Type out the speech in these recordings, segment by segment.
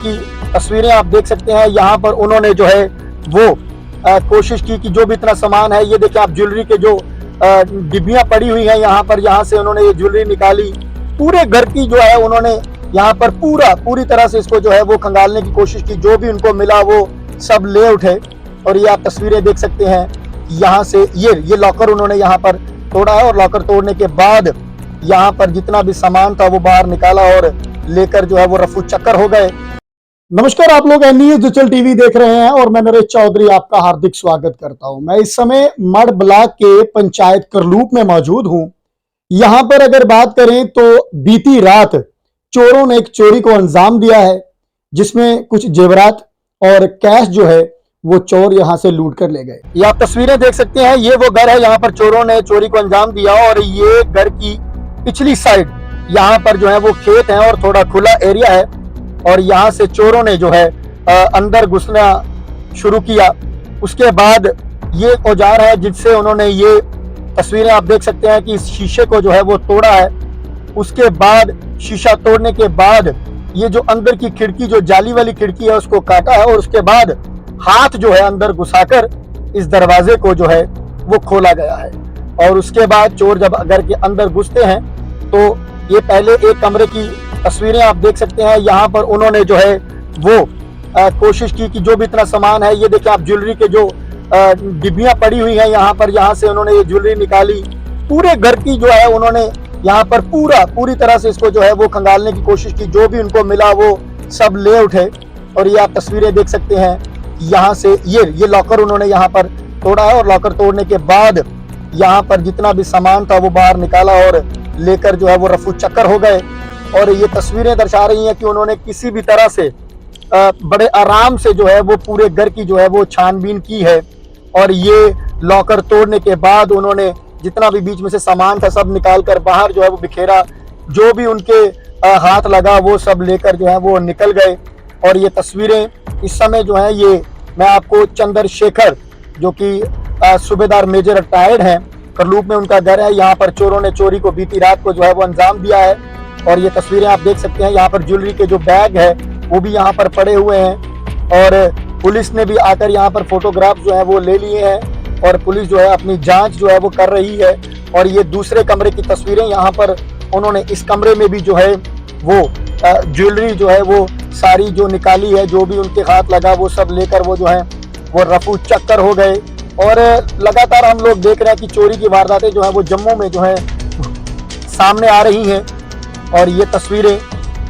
की तस्वीरें आप देख सकते हैं। यहाँ पर उन्होंने जो है वो कोशिश की कि जो भी इतना सामान है, ये देखिए आप, ज्वेलरी के जो डिब्बियां पड़ी हुई हैं यहाँ पर, यहाँ से उन्होंने ये ज्वेलरी निकाली। पूरे घर की जो है उन्होंने यहाँ पर पूरी तरह से इसको जो है वो खंगालने की कोशिश की। जो भी उनको मिला वो सब ले उठे। और ये आप तस्वीरें देख सकते हैं। यहाँ से ये लॉकर उन्होंने यहाँ पर तोड़ा है, और लॉकर तोड़ने के बाद यहाँ पर जितना भी सामान था वो बाहर निकाला और लेकर जो है वो रफू चक्कर हो गए। नमस्कार, आप लोग न्यूज़ डिजिटल टीवी देख रहे हैं और मैं नरेश चौधरी आपका हार्दिक स्वागत करता हूं। मैं इस समय मड ब्लॉक के पंचायत करलूप में मौजूद हूं। यहां पर अगर बात करें तो बीती रात चोरों ने एक चोरी को अंजाम दिया है, जिसमें कुछ जेवरात और कैश जो है वो चोर यहां से लूट कर ले गए। ये आप तस्वीरें देख सकते हैं। ये वो घर है, यहाँ पर चोरों ने चोरी को अंजाम दिया। और ये घर की पिछली साइड यहाँ पर जो है वो खेत है और थोड़ा खुला एरिया है। और यहाँ से चोरों ने जो है अंदर घुसना शुरू किया। उसके बाद ये औजार है जिससे उन्होंने, ये तस्वीरें आप देख सकते हैं कि इस शीशे को जो है वो तोड़ा है। उसके बाद शीशा तोड़ने के बाद ये जो अंदर की खिड़की, जो जाली वाली खिड़की है, उसको काटा है। और उसके बाद हाथ जो है अंदर घुसाकर इस दरवाजे को जो है वो खोला गया है। और उसके बाद चोर जब घर के अंदर घुसते हैं तो ये पहले एक कमरे की तस्वीरें आप देख सकते हैं। यहाँ पर उन्होंने जो है वो कोशिश की कि जो भी इतना सामान है, ये देखिए आप, ज्वेलरी के जो डिब्बियां पड़ी हुई हैं यहाँ पर, यहाँ से उन्होंने ये ज्वेलरी निकाली। पूरे घर की जो है उन्होंने यहाँ पर पूरी तरह से इसको जो है वो खंगालने की कोशिश की। जो भी उनको मिला वो सब ले उठे। और ये आप तस्वीरें देख सकते हैं। यहाँ से ये लॉकर उन्होंने यहाँ पर तोड़ा है, और लॉकर तोड़ने के बाद यहाँ पर जितना भी सामान था वो बाहर निकाला और लेकर जो है वो रफू चक्कर हो गए। और ये तस्वीरें दर्शा रही हैं कि उन्होंने किसी भी तरह से बड़े आराम से जो है वो पूरे घर की जो है वो छानबीन की है। और ये लॉकर तोड़ने के बाद उन्होंने जितना भी बीच में से सामान था सब निकाल कर बाहर जो है वो बिखेरा। जो भी उनके हाथ लगा वो सब लेकर जो है वो निकल गए। और ये तस्वीरें इस समय जो है, ये मैं आपको चंद्रशेखर, जो कि सूबेदार मेजर रिटायर्ड हैं, करलूप में उनका घर है। यहाँ पर चोरों ने चोरी को बीती रात को जो है वो अंजाम दिया है। और ये तस्वीरें आप देख सकते हैं। यहाँ पर ज्वेलरी के जो बैग है वो भी यहाँ पर पड़े हुए हैं। और पुलिस ने भी आकर यहाँ पर फोटोग्राफ जो है वो ले लिए हैं। और पुलिस जो है अपनी जांच जो है वो कर रही है। और ये दूसरे कमरे की तस्वीरें, यहाँ पर उन्होंने इस कमरे में भी जो है वो ज्वेलरी जो है वो सारी जो निकाली है, जो भी उनके हाथ लगा वो सब लेकर वो जो है वो रफू चक्कर हो गए। और लगातार हम लोग देख रहे हैं कि चोरी की वारदातें जो है वो जम्मू में जो है सामने आ रही हैं। और ये तस्वीरें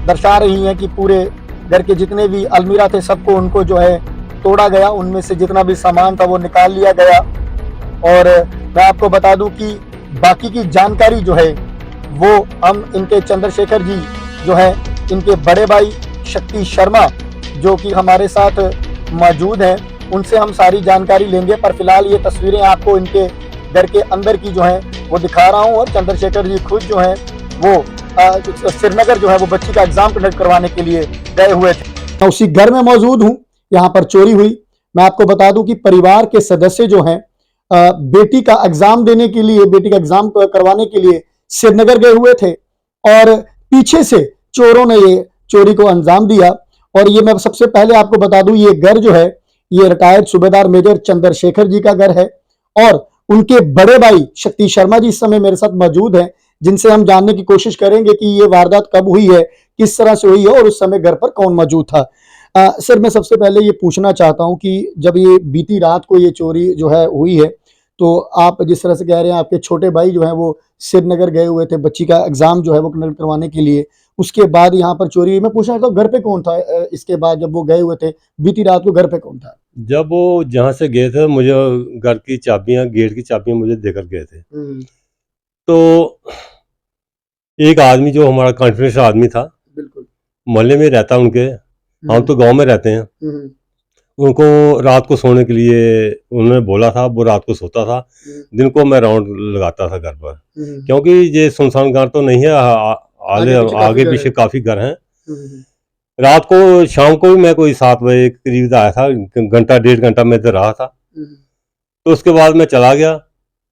दर्शा रही हैं कि पूरे घर के जितने भी अलमीरा थे सबको उनको जो है तोड़ा गया। उनमें से जितना भी सामान था वो निकाल लिया गया। और मैं आपको बता दूं कि बाकी की जानकारी जो है वो हम इनके चंद्रशेखर जी जो है, इनके बड़े भाई शक्ति शर्मा जो कि हमारे साथ मौजूद हैं, उनसे हम सारी जानकारी लेंगे। पर फिलहाल ये तस्वीरें आपको इनके घर के अंदर की जो है वो दिखा रहा हूँ। और चंद्रशेखर जी खुद जो है वो श्रीनगर जो है वो बच्ची का एग्जाम कंडक्ट करवाने के लिए गए हुए थे। मैं उसी घर में मौजूद हूँ, यहाँ पर चोरी हुई। मैं आपको बता दूं कि परिवार के सदस्य जो हैं बेटी का एग्जाम देने के लिए, बेटी का एग्जाम करवाने के लिए श्रीनगर गए हुए थे। और पीछे से चोरों ने ये चोरी को अंजाम दिया। और ये मैं सबसे पहले आपको बता दूं, ये घर जो है ये रिटायर्ड सूबेदार मेजर चंद्रशेखर जी का घर है। और उनके बड़े भाई शक्ति शर्मा जी इस समय मेरे साथ मौजूद हैं, जिनसे हम जानने की कोशिश करेंगे कि ये वारदात कब हुई है, किस तरह से हुई है और उस समय घर पर कौन मौजूद था। सर, मैं सबसे पहले ये पूछना चाहता हूं कि जब ये बीती रात को ये चोरी जो है हुई है, तो आप जिस तरह से कह रहे हैं आपके छोटे भाई जो है वो श्रीनगर गए हुए थे बच्ची का एग्जाम जो है वो कंडक्ट करवाने के लिए, उसके बाद यहाँ पर चोरी हुई। मैं पूछना चाहता हूँ घर पे कौन था इसके बाद, जब वो गए हुए थे बीती रात को, घर पे कौन था? जब वो जहाँ से गए थे, मुझे घर की चाबियां, गेट की चाबियां मुझे देकर गए थे। तो एक आदमी जो हमारा कॉन्फिडेंस आदमी था, बिल्कुल मोहल्ले में रहता उनके, हम तो गांव में रहते हैं, उनको रात को सोने के लिए उन्होंने बोला था। वो रात को सोता था, दिन को मैं राउंड लगाता था घर पर, क्योंकि ये सुनसान घर तो नहीं है, आगे पीछे काफी घर हैं। रात को, शाम को भी मैं कोई 7 बजे करीब आया था, घंटा 1.5 घंटा मैं इधर रहा था। तो उसके बाद मैं चला गया,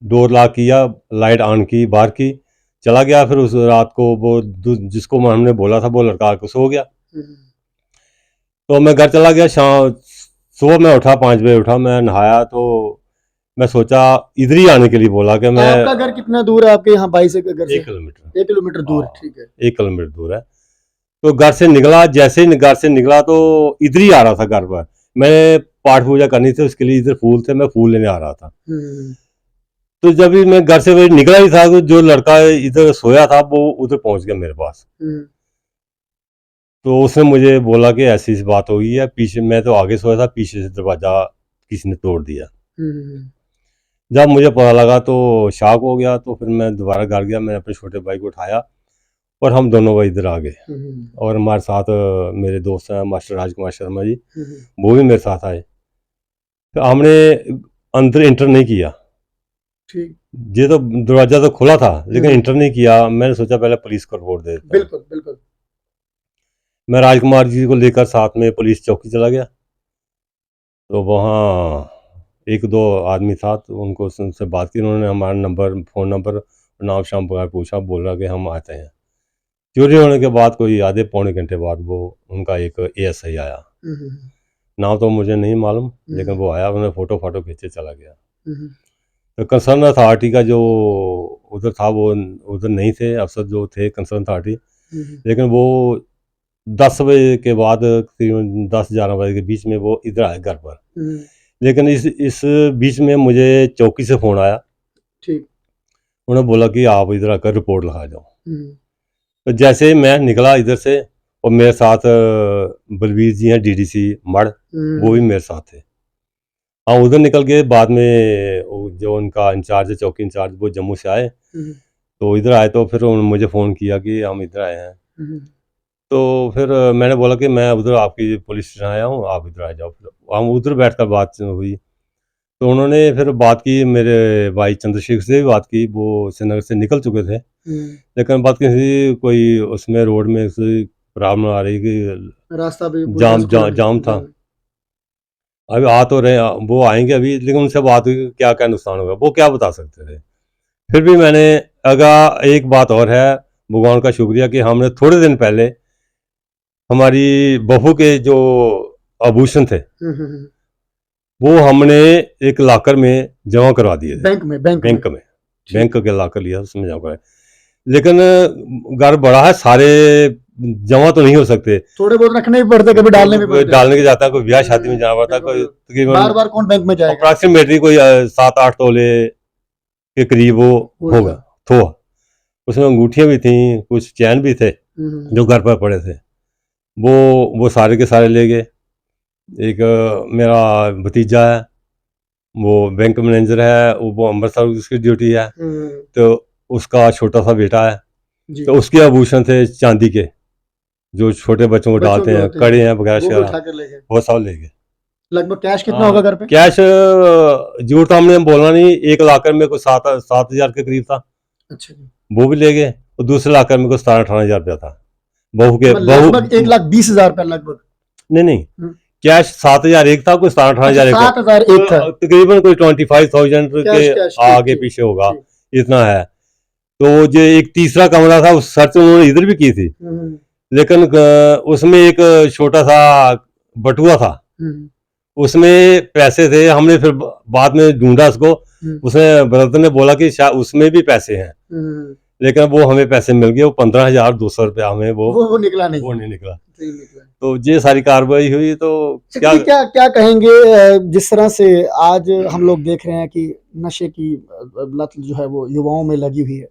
डोर लॉक किया, लाइट ऑन की, बाहर की, चला गया। फिर उस रात को वो जिसको हमने बोला था वो लड़का आके सो गया। तो मैं घर चला गया। शाम सुबह मैं उठा, 5 बजे उठा, मैं नहाया तो मैं सोचा इधर ही आने के लिए बोला कि मैं। आपका घर कितना दूर है आपके यहाँ बाई से घर से? 1 किलोमीटर। 1 किलोमीटर दूर, हाँ, ठीक है। 1 किलोमीटर दूर है। तो घर से निकला, जैसे ही घर से निकला तो इधर ही आ रहा था घर पर। मैं पाठ पूजा करनी थी, उसके लिए इधर फूल थे, मैं फूल लेने आ रहा था। तो जब भी मैं घर से वही निकला ही था तो जो लड़का इधर सोया था वो उधर पहुंच गया मेरे पास। तो उसने मुझे बोला कि ऐसी ऐसी बात हो गई है, पीछे मैं तो आगे सोया था, पीछे से दरवाजा किसी ने तोड़ दिया। जब मुझे पता लगा तो शॉक हो गया। तो फिर मैं दोबारा घर गया, मैंने अपने छोटे भाई को उठाया और हम दोनों भाई इधर आ गए। और हमारे साथ मेरे दोस्त हैं मास्टर राजकुमार शर्मा जी, वो भी मेरे साथ आए। तो हमने अंदर इंटर नहीं किया, ठीक। ये तो दरवाजा तो खुला था लेकिन इंटर नहीं किया। मैंने सोचा पहले पुलिस को रिपोर्ट दे देता हूं। बिल्कुल बिल्कुल। मैं राजकुमार जी को लेकर साथ में पुलिस चौकी चला गया। तो वहाँ 1-2 आदमी था, तो उनको उनसे बात की। उन्होंने हमारा नंबर, फ़ोन नंबर, नाम शाम वगैरह पूछा। बोल रहा कि हम आते हैं। चोरी होने के बाद कोई आधे पौने घंटे बाद वो उनका एक एएसआई आया। नाम तो मुझे नहीं मालूम, लेकिन वो आया, उन्होंने फ़ोटो फाटो खींचे चला गया। तो कंसर्न अथॉरिटी का जो उधर था वो उधर नहीं थे, अफसर जो थे कंसर्न अथॉरिटी, लेकिन वो 10 बजे के बाद तकरीबन 10-11 बजे के बीच में वो इधर आए घर पर। लेकिन इस बीच में मुझे चौकी से फ़ोन आया। ठीक। उन्होंने बोला कि आप इधर आकर रिपोर्ट लिखा जाओ। तो जैसे मैं निकला इधर से, और मेरे साथ बलवीर जी हैं डीडीसी मड़, वो भी मेरे साथ थे। हाँ, उधर निकल गए। बाद में जो उनका इंचार्ज है, चौकी इंचार्ज, वो जम्मू से आए। तो इधर आए तो फिर उन्होंने मुझे फ़ोन किया कि हम इधर आए हैं। तो फिर मैंने बोला कि मैं उधर आपकी पुलिस स्टेशन आया हूँ, आप इधर आ जाओ। फिर हम उधर बैठकर बात हुई। तो उन्होंने फिर बात की, मेरे भाई चंद्रशेखर से भी बात की। वो श्रीनगर से निकल चुके थे, लेकिन बात किसी कोई उसमें रोड में प्रॉब्लम आ रही कि रास्ता भी जाम था। अभी आ तो रहे, वो आएंगे अभी, लेकिन उनसे बात हुई कि क्या क्या नुकसान होगा, वो क्या बता सकते थे। फिर भी मैंने, अगर एक बात और है, भगवान का शुक्रिया कि हमने थोड़े दिन पहले हमारी बहू के जो आभूषण थे वो हमने एक लॉकर में जमा करवा दिए थे। बैंक के लॉकर लिया, उसमें जमा कराया। लेकिन घर बड़ा है, सारे जमा तो नहीं हो सकते, थोड़े बहुत रखने भी पड़ते, कभी डालने भी पड़ते। डालने के जाता है, कोई ब्याह शादी में जाना पड़ता है, कोई तकरीबन बार-बार कौन बैंक में जाएगा। अप्रॉक्सीमेटली कोई 7-8 तोले के करीब वो होगा तो। उसमें अंगूठियां भी थी, कुछ चैन भी थे जो घर पर पड़े थे। वो सारे के सारे ले गए। एक मेरा भतीजा है, वो बैंक मैनेजर है, वो अमृतसर उसकी ड्यूटी है। तो उसका छोटा सा बेटा है, तो उसके आभूषण थे चांदी के, जो छोटे बच्चों को डालते हैं, कड़े हैं वगैरह, वो सब ले गए। लगभग कैश कितना होगा घर पे? कैश झूठ तो हमने बोलना नहीं, एक लाकर में कुछ 7,000 के करीब था। अच्छा, वो भी ले गए। और दूसरे लाकर में कुछ 17-18 रुपया था। बहू 1,20,000 रुपया लगभग। नहीं, कैश 7,000 एक था, कोई 17-18 7,000 एक था, तकरीबन कोई 25,000 के आगे पीछे होगा, इतना है। तो जो एक तीसरा कमरा था, उस सर्च उन्होंने इधर भी की थी, लेकिन उसमें एक छोटा सा बटुआ था, उसमें पैसे थे। हमने फिर बाद में ढूंढा उसको, उसने ब्रदर ने बोला कि शायद उसमें भी पैसे हैं, लेकिन वो हमें पैसे मिल गए। वो 15,200 रुपया हमें वो निकला नहीं, वो नहीं निकला। तो ये सारी कार्रवाई हुई। तो क्या कहेंगे, जिस तरह से आज हम लोग देख रहे हैं कि नशे की लत जो है वो युवाओं में लगी हुई है,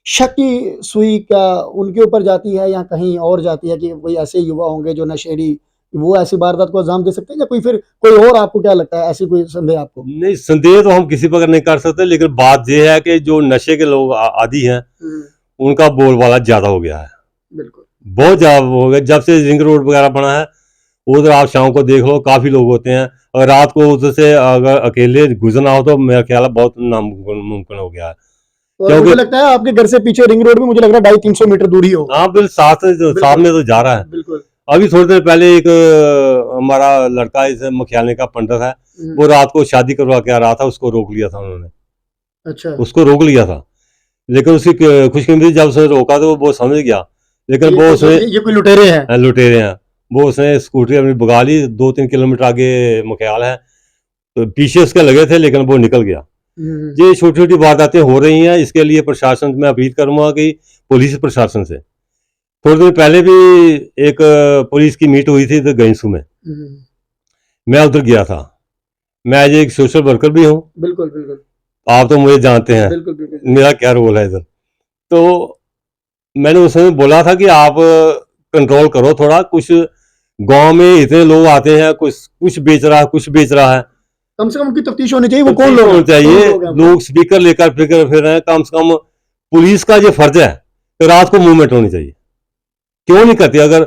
शक की सुई क्या उनके ऊपर जाती है या कहीं और जाती है कि कोई ऐसे युवा होंगे जो नशेड़ी, वो ऐसी वारदात को अंजाम दे सकते हैं, या कोई और? आपको क्या लगता है, ऐसी कोई संदेह आपको? नहीं, संदेह तो हम किसी पर नहीं कर सकते, लेकिन बात यह है कि जो नशे के लोग आदी हैं उनका बोलबाला ज्यादा हो गया है। बिल्कुल, बहुत ज्यादा हो गया। जब से रिंग रोड वगैरह बना है, उधर आप शाम को देख लो, काफी लोग होते हैं, और रात को उधर से अगर अकेले गुजरना हो तो मेरा ख्याल है बहुत नामुमकिन हो गया है। क्योंकि मुझे लगता है आपके घर से पीछे रिंग रोड में मुझे लग रहा है 250-300 मीटर दूरी हो। हाँ, बिल्कुल साथ में तो जा रहा है। बिल्कुल। अभी थोड़ी देर पहले एक हमारा लड़का इस मखियालने का पंडित है, वो रात को शादी करवा के आ रहा था, उसको रोक लिया था उन्होंने। अच्छा, उसको रोक लिया था, लेकिन उसकी खुशकिस्मती जब उसने रोका तो वो समझ गया, लेकिन वो उसने ये कोई लुटेरे हैं, वो उसने स्कूटरी अपनी भगा ली, 2-3 किलोमीटर आगे मख्याल है, तो पीछे उसके लगे थे लेकिन वो निकल गया। ये छोटी छोटी वारदातें हो रही हैं, इसके लिए प्रशासन मैं अपील करूंगा कि पुलिस प्रशासन से, थोड़े दिन पहले भी एक पुलिस की मीट हुई थी तो गईसू में, मैं उधर गया था। मैं आज एक सोशल वर्कर भी हूँ। बिल्कुल बिल्कुल, आप तो मुझे जानते हैं। बिल्कुल बिल्कुल, मेरा क्या रोल है इधर। तो मैंने उस समय बोला था कि आप कंट्रोल करो थोड़ा, कुछ गांव में इतने लोग आते हैं, कुछ बेच रहा है, कुछ बेच रहा है, कम से कम उनकी तफ्तीश होनी चाहिए। वो कौन लोग होना चाहिए। लोग स्पीकर लेकर फिर रहे हैं, कम से कम पुलिस का जो फर्ज है तो रात को मूवमेंट होनी चाहिए। क्यों नहीं करती? अगर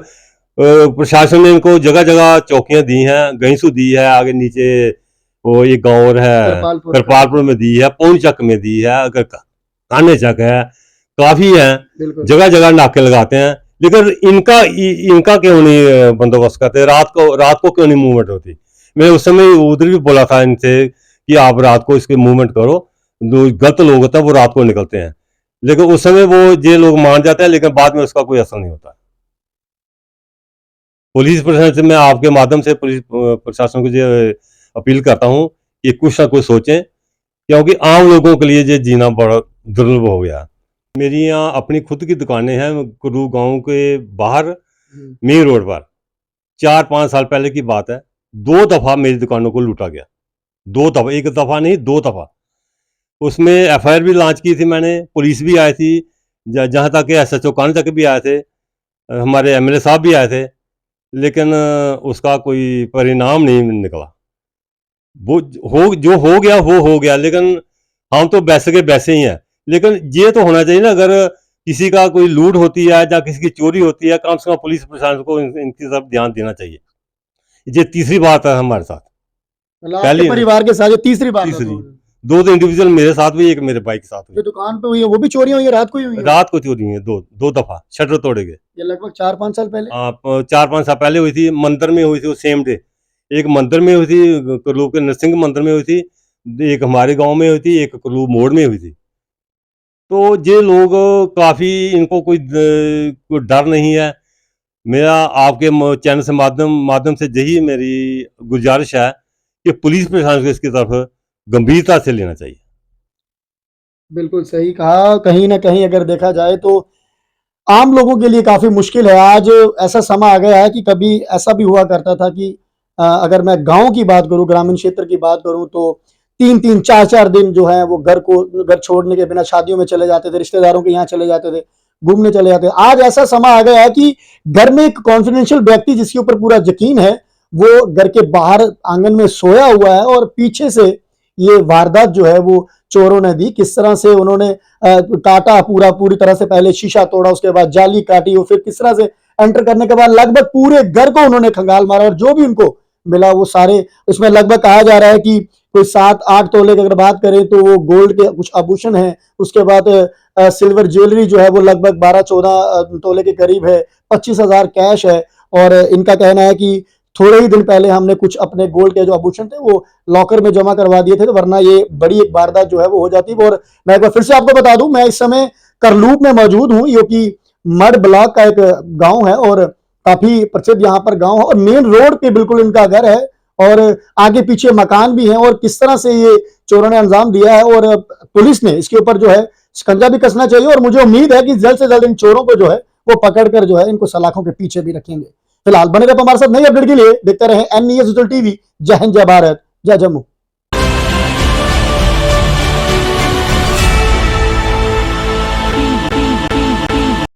प्रशासन ने इनको जगह जगह चौकियां दी हैं, गईसू दी है, आगे नीचे वो एक गांव और है करपालपुर में दी है, पौनचक में दी है, अगर काने चक है, काफी है, जगह जगह नाके लगाते हैं, लेकिन इनका क्यों नहीं बंदोबस्त करते? रात को क्यों नहीं मूवमेंट होती? मैं उस समय उधर भी बोला था इनसे कि आप रात को इसके मूवमेंट करो, जो गलत लोग होते हैं वो रात को निकलते हैं, लेकिन उस समय वो ये लोग मान जाते हैं, लेकिन बाद में उसका कोई असर नहीं होता। पुलिस प्रशासन से मैं आपके माध्यम से पुलिस प्रशासन को ये अपील करता हूँ कि कुछ ना कुछ सोचें, क्योंकि आम लोगों के लिए ये जीना बड़ा दुर्लभ हो गया। मेरी यहाँ अपनी खुद की दुकानें हैं कुल्लू गांव के बाहर मेन रोड पर। 4-5 साल पहले की बात है, 2 दफा मेरी दुकानों को लूटा गया। 2 दफा, एक दफा नहीं 2 दफा। उसमें एफआईआर भी लॉन्च की थी मैंने, पुलिस भी आई थी, जहाँ तक एसएचओ कान तक भी आए थे, हमारे एमएलए साहब भी आए थे, लेकिन उसका कोई परिणाम नहीं निकला। वो जो हो गया वो हो गया, लेकिन हम तो वैसे के वैसे ही हैं। लेकिन ये तो होना चाहिए ना, अगर किसी का कोई लूट होती है या किसी की चोरी होती है, कम से कम पुलिस प्रशासन को इनकी तरफ ध्यान देना चाहिए। ये तीसरी बात है हमारे साथ, पहले परिवार के साथ तीसरी बात। 2 इंडिविजुअल मेरे साथ भी, एक मेरे भाई के साथ हुई। जो दुकान पे हुई है वो भी चोरियां हुई है, रात को ही हुई है? रात को चोरी हुई है, 2 दफा शटर तोड़े गए। ये लगभग 4-5 साल पहले। 4-5 साल पहले हुई थी, मंदिर में हुई थी, वो सेम डे। एक मंदिर में हुई थी, कुल्लू के नरसिंह मंदिर में हुई थी, एक हमारे गांव में हुई थी, एक कुल्लू मोड़ में हुई थी। तो ये लोग काफी, इनको कोई डर नहीं है। मेरा आपके चैनल से माध्यम से यही मेरी गुजारिश है कि पुलिस प्रशासन को इसकी तरफ गंभीरता से लेना चाहिए। बिल्कुल सही कहा। कहीं ना कहीं अगर देखा जाए तो आम लोगों के लिए काफी मुश्किल है। आज ऐसा समय आ गया है कि कभी ऐसा भी हुआ करता था कि अगर मैं गांव की बात करूं, ग्रामीण क्षेत्र की बात करूं, तो 3-3, 4-4 दिन जो है वो घर छोड़ने के बिना शादियों में चले जाते थे, रिश्तेदारों के यहाँ चले जाते थे, घूमने चले जाते थे। आज ऐसा समय आ गया है कि घर में एक कॉन्फिडेंशियल व्यक्ति जिसके ऊपर पूरा यकीन है, वो घर के बाहर आंगन में सोया हुआ है और पीछे से ये वारदात जो है वो चोरों ने दी। किस तरह से उन्होंने काटा, पूरी तरह से पहले शीशा तोड़ा, उसके बाद जाली काटी, और फिर किस तरह से एंटर करने के बाद लगभग पूरे घर को उन्होंने खंगाल मारा, और जो भी उनको मिला वो सारे, इसमें लगभग कहा जा रहा है कि कोई 7-8 तोले की अगर बात करें तो वो गोल्ड के कुछ आभूषण हैं, उसके बाद सिल्वर ज्वेलरी जो है वो लगभग 12-14 तोले के करीब है, 25,000 कैश है। और इनका कहना है कि थोड़े ही दिन पहले हमने कुछ अपने गोल्ड के जो आभूषण थे वो लॉकर में जमा करवा दिए थे, तो वरना ये बड़ी एक वारदात जो है वो हो जाती। और मैं एक बार फिर से आपको बता दूं, मैं इस समय करलूप में मौजूद हूं, जो कि मड ब्लॉक का एक गांव है और काफी प्रसिद्ध यहाँ पर गांव है, और मेन रोड पे बिल्कुल इनका घर है, और आगे पीछे मकान भी हैं। और किस तरह से ये चोरों ने अंजाम दिया है, और पुलिस ने इसके ऊपर जो है शिकंजा भी कसना चाहिए। और मुझे उम्मीद है कि जल्द से जल्द इन चोरों को जो है वो पकड़कर जो है इनको सलाखों के पीछे भी रखेंगे। फिलहाल बने रहे हमारे साथ नई अपडेट के लिए, देखते रहे NES डिजिटल टीवी। जय हिंद, जय भारत, जय जम्मू।